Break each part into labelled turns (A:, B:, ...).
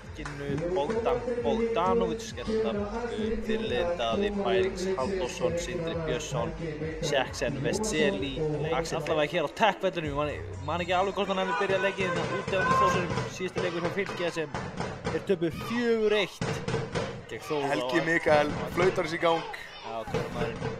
A: markinu Bogdan Bogdanović skellta fyrirliði Daði Bærings Halldórsson, Sindri Björnsson, Jackson Veseli allavega hér á Tech-vellinum. Ég man ekki alveg hvort hann hefði byrjað leikinn úti á Þórsurum síðasta leikur hjá Fylki sem þeir töpuðu 4-1 gegn Þór.
B: Helgi Mikael flautar þessi í gang.
A: Já, dómarinn.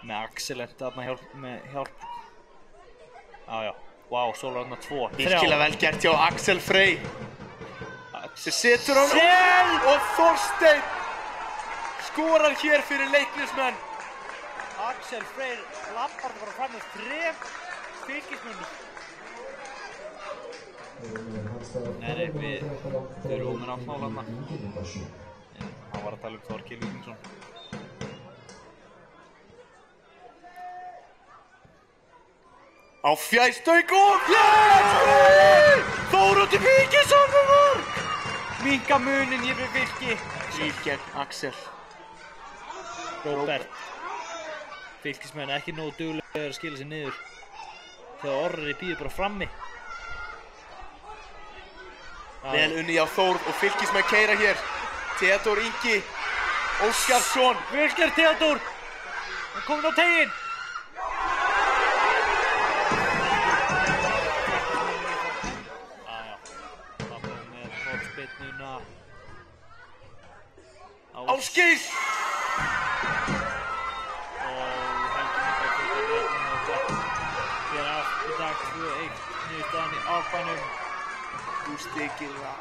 A: Með Axel þarna með hjálp. Já. Vá, svo er þarna 2.
B: Virkilega vel gert hjá Axel Frey. Sem setur hann og Þorsteinn skorar hér fyrir Leiknismenn.
A: Axel Frey lappar bara fram með 3 Fylkismönnum. Nei, við erum með náttúrulega þarna. Hann var að tala Þorkell Víkingsson.
B: Á fjærstöng og Þóroddur Víkingsson með mark!
A: Minnka munin hér við Fylki.
B: Ríl gegn Axel.
A: Róbert. Fylkismenn ekki nógu duglegir að skila sig niður. Þegar Orri býður bara frammi.
B: Vel unni á Þórð og Fylkismenn keyra hér. Theodór Ingi Óskarsson.
A: Vilger Theodór. Hann kominn á teginn.
B: Ásgeir!
A: Og Helgi Mikael tekur leikinn og hér af í dag 2-1 niðurstaðan í Árbænum.
B: Gústi Gylfa